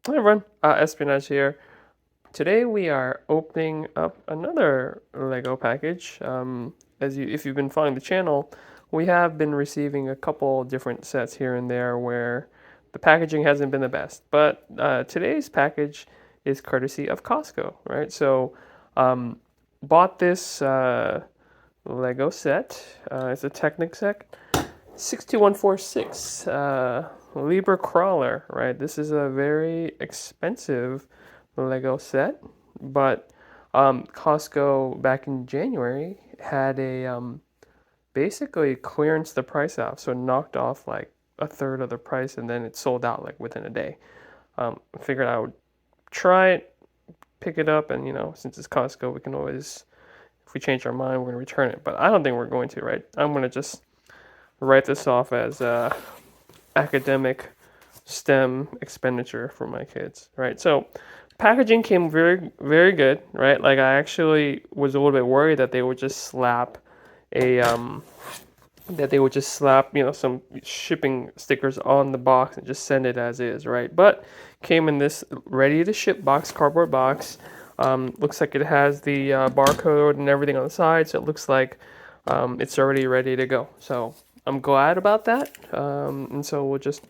Hi everyone, Espionage here. Today we are opening up another LEGO package. If you've been following the channel, we have been receiving a couple different sets here and there where the packaging hasn't been the best. But today's package is courtesy of Costco, right? So, bought this LEGO set. It's a Technic set. 62146 Liebherr crawler, right? This is a very expensive Lego set, but Costco back in January had a basically clearance the price off, so it knocked off like a third of the price, and then it sold out like within a day. I figured I would try it, pick it up, and since it's Costco, we can always, if we change our mind, we're gonna return it. But I don't think we're going to, right? I'm gonna just write this off as academic STEM expenditure for my kids, right? So packaging came very, very good, right? Like I actually was a little bit worried that they would just slap a some shipping stickers on the box and just send it as is, right? But came in this ready to ship box, cardboard box. Looks like it has the barcode and everything on the side, so it looks like it's already ready to go. So I'm glad about that. And so we'll just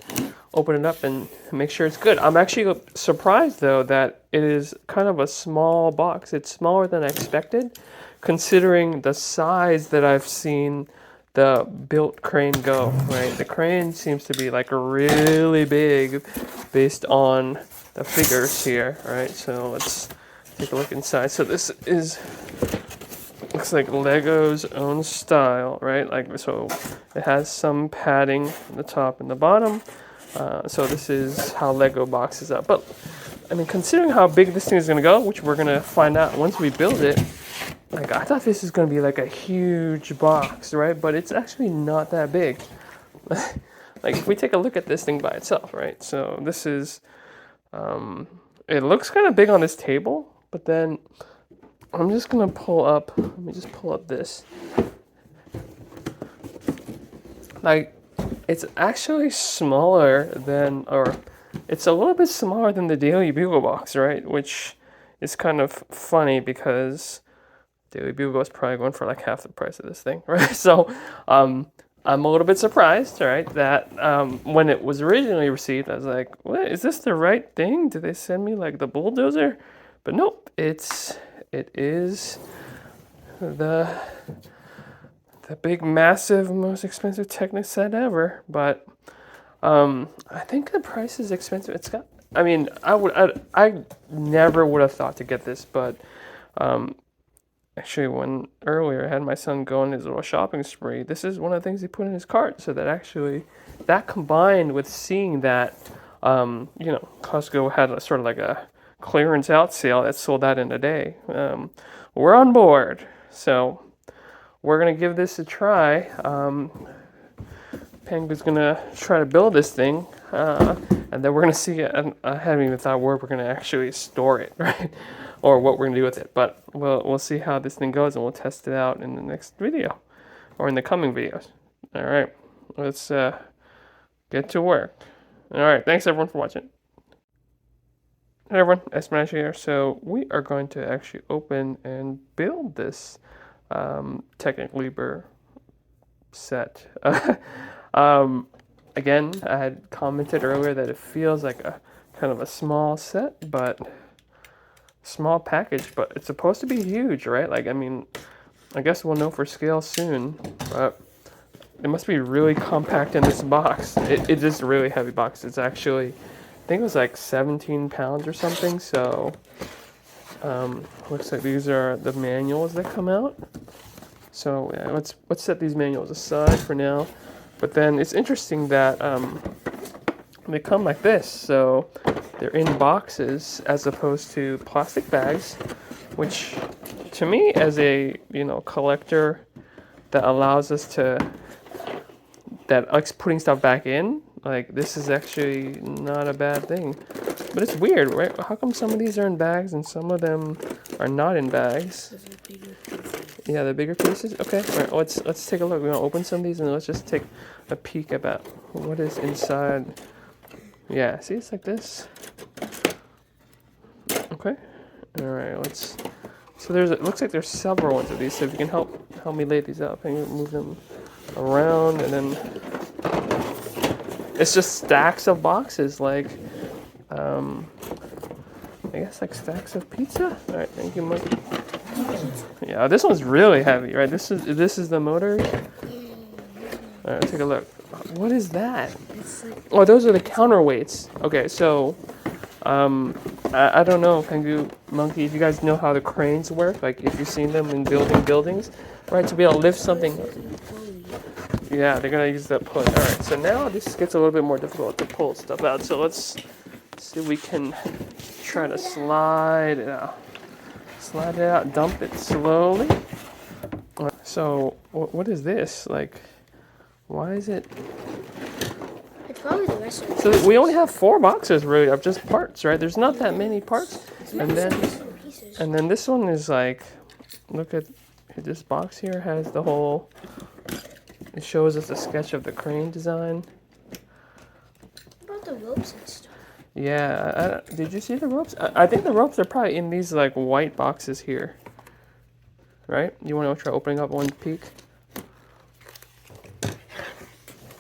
open it up and make sure it's good. I'm actually surprised though that it is kind of a small box. It's smaller than I expected, considering the size that I've seen the built crane go, right? The crane seems to be like really big based on the figures here, right? So let's take a look inside. So this is looks like Lego's own style, right? Like, so it has some padding on the top and the bottom. So this is how Lego boxes up. But I mean, considering how big this thing is gonna go, which we're gonna find out once we build it, like I thought this is gonna be like a huge box, right? But it's actually not that big. Like if we take a look at this thing by itself, right? So this is, it looks kind of big on this table, but then I'm just gonna pull up, let me just pull up this. Like, it's actually smaller than, or it's a little bit smaller than the Daily Bugle box, right? Which is kind of funny because Daily Bugle is probably going for like half the price of this thing, right? So, I'm a little bit surprised, right, that when it was originally received, I was like, what, is this the right thing? Did they send me like the bulldozer? But nope, it is the big, massive, most expensive Technic set ever. But I think the price is expensive. It's got. I mean, I never would have thought to get this, but actually, when earlier I had my son go on his little shopping spree, this is one of the things he put in his cart. So that actually, that combined with seeing that, Costco had a, sort of like a clearance out sale that sold out in a day. We're on board. So we're gonna give this a try. Penguin's gonna try to build this thing, and then we're gonna see it. I haven't even thought where we're gonna actually store it, right? Or what we're gonna do with it. But we'll see how this thing goes, and we'll test it out in the next video, or in the coming videos. All right, let's get to work. All right, thanks everyone for watching. Hey everyone, Smash here. So we are going to actually open and build this Technic Liebherr set. Again, I had commented earlier that it feels like a kind of a small set, but small package, but it's supposed to be huge, right? Like, I mean, I guess we'll know for scale soon, but it must be really compact in this box. It is a really heavy box. It's actually, I think it was like 17 pounds or something, so looks like these are the manuals that come out. So yeah, let's set these manuals aside for now. But then it's interesting that they come like this, so they're in boxes as opposed to plastic bags, which to me, as a collector, that allows us to likes putting stuff back in. Like, this is actually not a bad thing. But it's weird, right? How come some of these are in bags and some of them are not in bags? Yeah, the bigger pieces? Okay, all right, let's take a look. We're going to open some of these and let's just take a peek about what is inside. Yeah, see, it's like this. All right, let's. So it looks like there's several ones of these. So if you can help me lay these up and move them around, and then it's just stacks of boxes, like I guess like stacks of pizza. All right, thank you, Mike. Yeah, this one's really heavy, right? This is the motor. All right, take a look. What is that? Oh, those are the counterweights. Okay, so I don't know, Pengu Monkey, if you guys know how the cranes work, like if you've seen them in building buildings, right? To be able to lift something. Yeah, they're gonna use that push. All right, so now this gets a little bit more difficult to pull stuff out. So let's see if we can try to slide it out. Slide it out, dump it slowly. So what is this? Like, why is it? It's probably the rest of it. So we only have 4 boxes really of just parts, right? There's not that many parts. And then this one is like, look at this box here has the whole. It shows us a sketch of the crane design. What about the ropes and stuff? Yeah, did you see the ropes? I think the ropes are probably in these like white boxes here. Right? You want to try opening up one peek?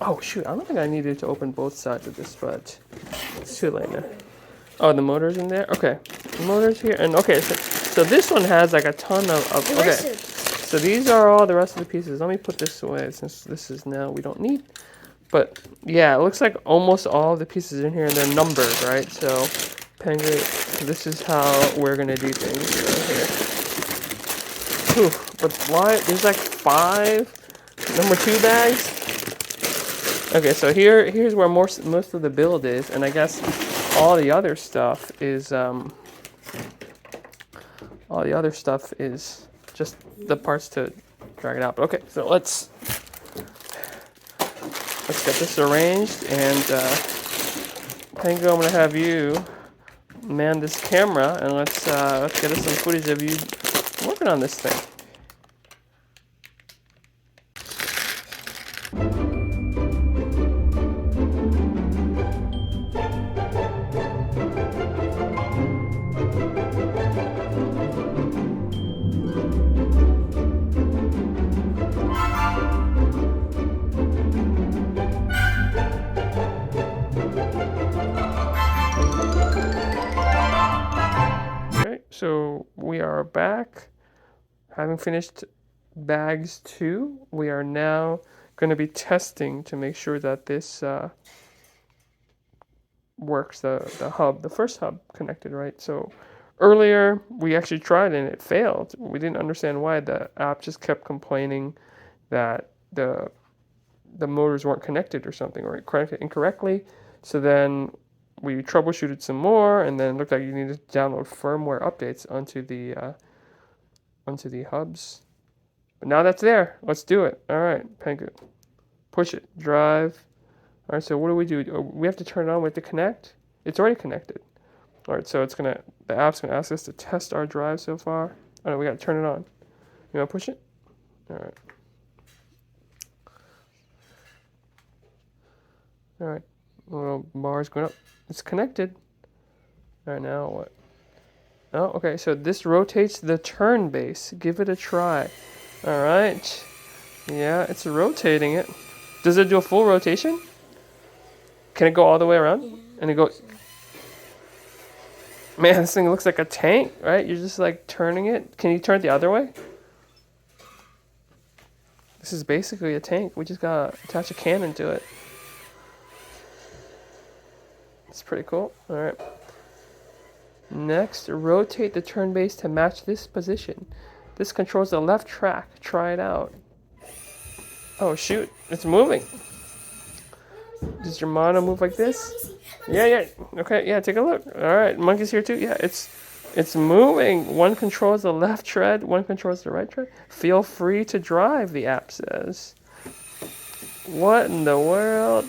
Oh shoot, I don't think I needed to open both sides of this, but it's too late now. Oh, the motor's in there? Okay. The motor's here. And okay, so this one has like a ton of okay. So these are all the rest of the pieces. Let me put this away since this is now we don't need. But yeah, it looks like almost all the pieces in here and they're numbered, right? So Pengu, this is how we're gonna do things right here. Whew, but why there's like 5 number 2 bags? Okay, so here's where most of the build is, and I guess all the other stuff is just the parts to drag it out. But okay, so let's get this arranged, and Pengu, I'm gonna have you man this camera, and let's get us some footage of you working on this thing. So we are back, having finished bags 2. We are now going to be testing to make sure that this works, the hub, the first hub connected, right? So earlier we actually tried and it failed. We didn't understand why. The app just kept complaining that the motors weren't connected or something, or connected incorrectly. So then we troubleshooted some more, and then it looked like you needed to download firmware updates onto the hubs. But now that's there. Let's do it. All right, Pengu. Push it. Drive. All right, so what do? We have to turn it on. We have to connect. It's already connected. All right, so the app's gonna ask us to test our drive so far. Oh no, we gotta turn it on. You wanna push it? All right. All right. Little bars going up. It's connected. All right, now what? Oh, okay. So this rotates the turn base. Give it a try. All right. Yeah, it's rotating it. Does it do a full rotation? Can it go all the way around? Yeah. And it goes. Man, this thing looks like a tank, right? You're just like turning it. Can you turn it the other way? This is basically a tank. We just gotta attach a cannon to it. It's pretty cool. All right. Next, rotate the turn base to match this position. This controls the left track. Try it out. Oh shoot, it's moving. Does your mono move like this? Yeah. Okay, yeah, take a look. All right, monkey's here too. Yeah, it's moving. One controls the left tread, one controls the right tread. Feel free to drive, the app says. What in the world?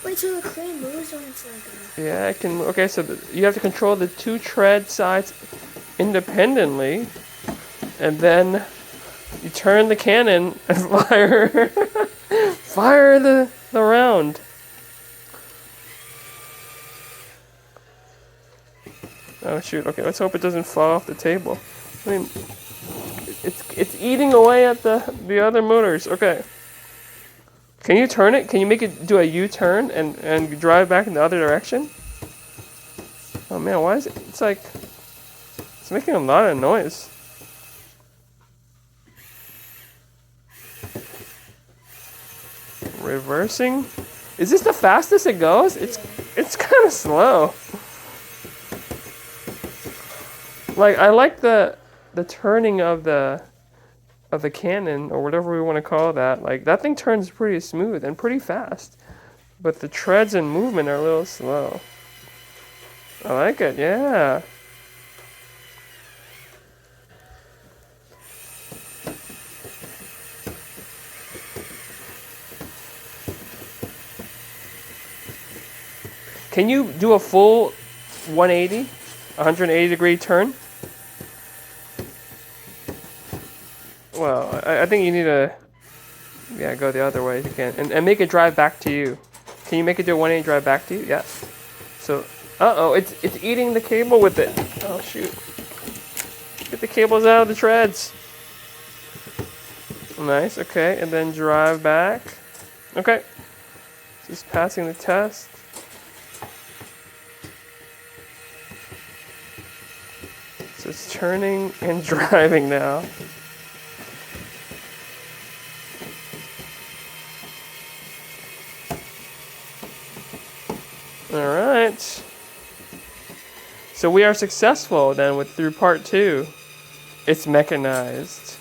Wait, so the crane moves when it's like a... Yeah, it can. Okay, so you have to control the 2 tread sides independently, and then you turn the cannon and fire the round. Oh shoot, okay, let's hope it doesn't fall off the table. I mean, it's eating away at the other motors. Okay. Can you turn it? Can you make it do a U-turn and drive back in the other direction? Oh man, why is it? It's like, it's making a lot of noise. Reversing? Is this the fastest it goes? It's kind of slow. Like I like the turning of the cannon or whatever we want to call that. Like that thing turns pretty smooth and pretty fast, but the treads and movement are a little slow. I like it, yeah. Can you do a full 180 degree turn? Well, I think you need to, yeah, go the other way if you can. And make it drive back to you. Can you make it do a 180 drive back to you? Yes. So, uh-oh, it's eating the cable with it. Oh, shoot. Get the cables out of the treads. Nice, okay, and then drive back. Okay. Just passing the test. So it's turning and driving now. Alright. So we are successful then through part 2. It's mechanized.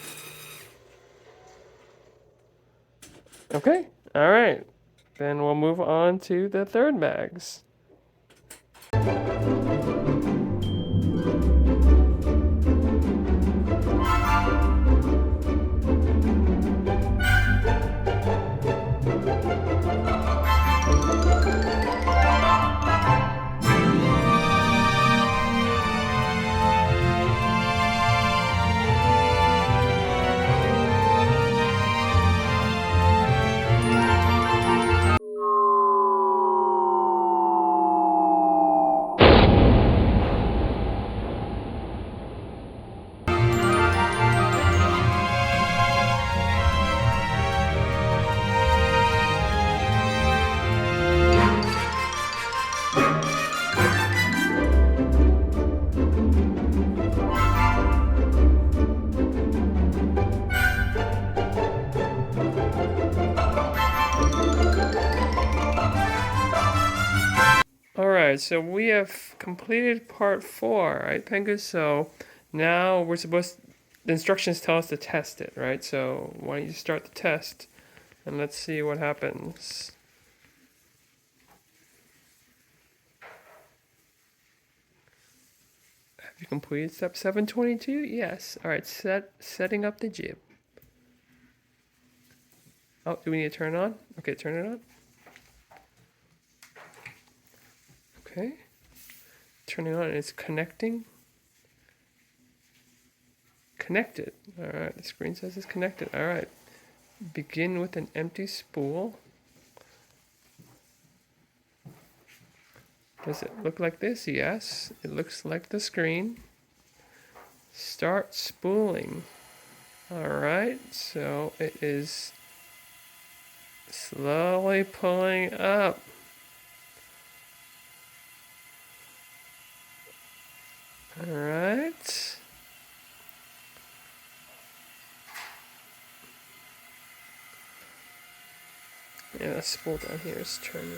Okay, alright. Then we'll move on to the third bags. Alright, so we have completed part 4, right, Pengu? So now the instructions tell us to test it, right? So why don't you start the test and let's see what happens. Have you completed step 722? Yes. Alright, setting up the jib. Oh, do we need to turn it on? Okay, turn it on. Okay. Turning on, it's connecting. Connected. Alright, the screen says it's connected. Alright. Begin with an empty spool. Does it look like this? Yes. It looks like the screen. Start spooling. Alright, so it is slowly pulling up. Alright. Yeah, that spool down here is turning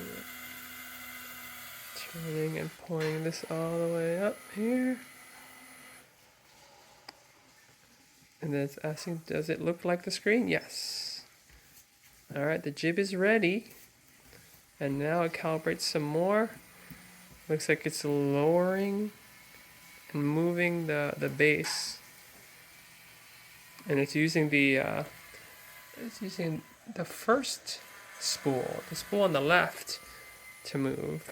and pulling this all the way up here. And then it's asking, does it look like the screen? Yes. Alright, the jib is ready. And now it calibrates some more. Looks like it's lowering and moving the base. And it's using the first spool, the spool on the left, to move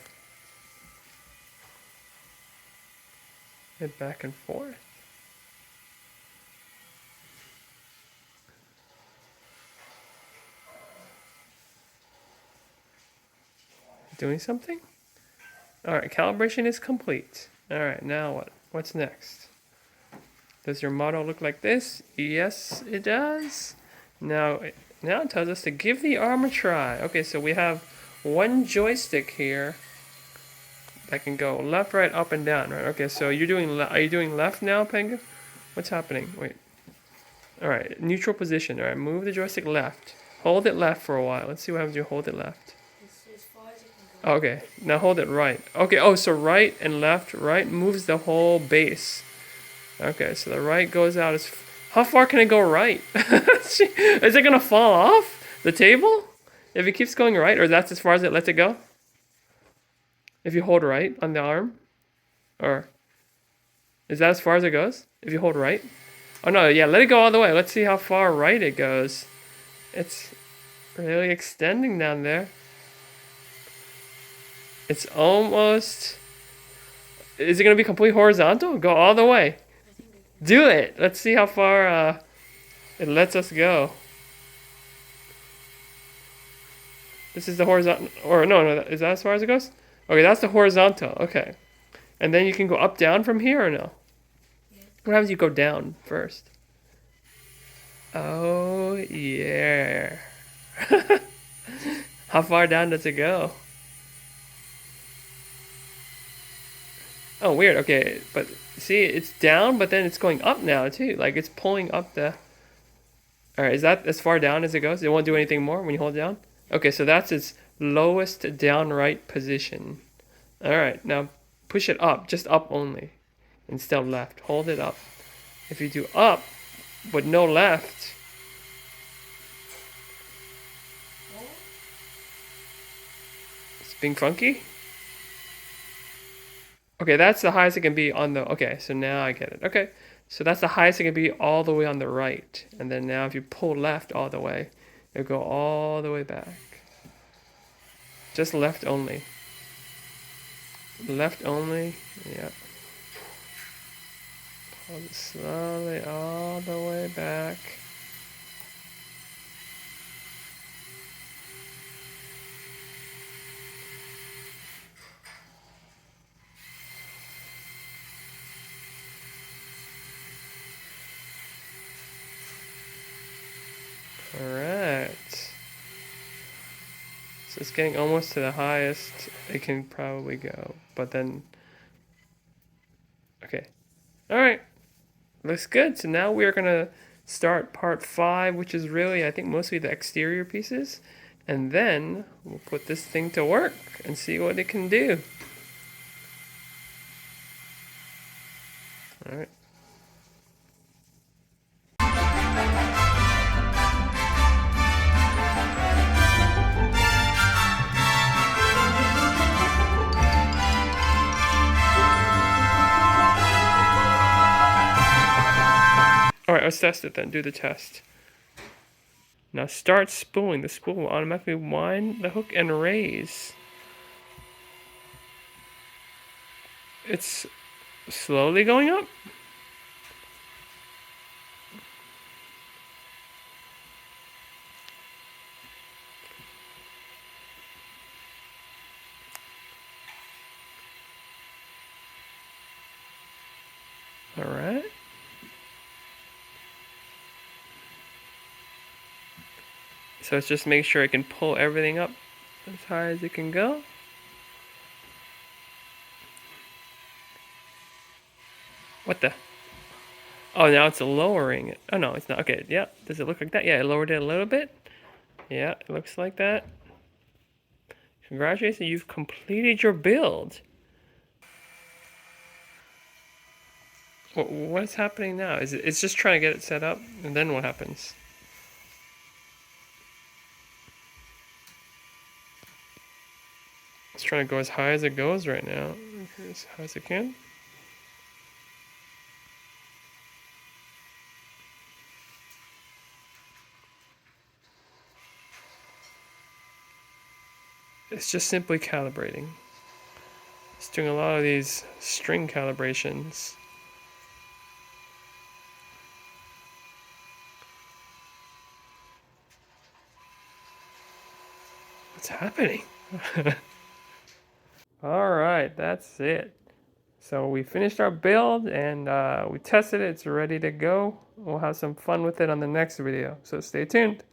it back and forth. Doing something? Alright, calibration is complete. All right, now what? What's next? Does your model look like this? Yes, it does. Now, now it tells us to give the arm a try. Okay, so we have one joystick here that can go left, right, up, and down, right? Okay, so you're doing, are you doing left now, Penguin? What's happening? Wait. All right, neutral position. All right, move the joystick left. Hold it left for a while. Let's see what happens when you hold it left. As far as it can go. Okay, now hold it right. Okay, oh, so right and left, right moves the whole base. Okay, so the right goes out as... How far can it go right? Is it going to fall off the table if it keeps going right? Or that's as far as it lets it go? If you hold right on the arm? Or is that as far as it goes? If you hold right? Oh no, yeah, let it go all the way. Let's see how far right it goes. It's really extending down there. It's almost... Is it going to be completely horizontal? Go all the way. Do it. Let's see how far it lets us go. This is the horizontal, or no, is that as far as it goes? Okay, that's the horizontal. Okay. And then you can go up, down from here or no? Yeah. What happens if you go down first? Oh, yeah. How far down does it go? Oh, weird. Okay, but see, it's down, but then it's going up now too. Like it's pulling up the... All right, is that as far down as it goes? It won't do anything more when you hold down? Okay, so that's its lowest down right position. All right, now push it up, just up only, instead of left. Hold it up. If you do up, but no left, it's being funky. Okay, that's the highest it can be on the... Okay, so now I get it. Okay, so that's the highest it can be all the way on the right. And then now if you pull left all the way, it'll go all the way back. Just left only. Left only, yeah. Pull it slowly all the way back. Correct. So it's getting almost to the highest it can probably go. But then, okay. All right. Looks good. So now we're going to start part 5, which is really, I think, mostly the exterior pieces. And then we'll put this thing to work and see what it can do. All right. All right, let's test it then. Do the test. Now start spooling. The spool will automatically wind the hook and raise. It's slowly going up. All right. So it's just make sure it can pull everything up as high as it can go. What the? Oh, now it's lowering it. Oh, no, it's not. Okay, yeah. Does it look like that? Yeah, it lowered it a little bit. Yeah, it looks like that. Congratulations, you've completed your build. What's happening now? It's just trying to get it set up, and then what happens? It's trying to go as high as it goes right now. As high as it can. It's just simply calibrating. It's doing a lot of these string calibrations. What's happening? All right, that's it. So we finished our build and we tested it. It's ready to go. We'll have some fun with it on the next video. So stay tuned.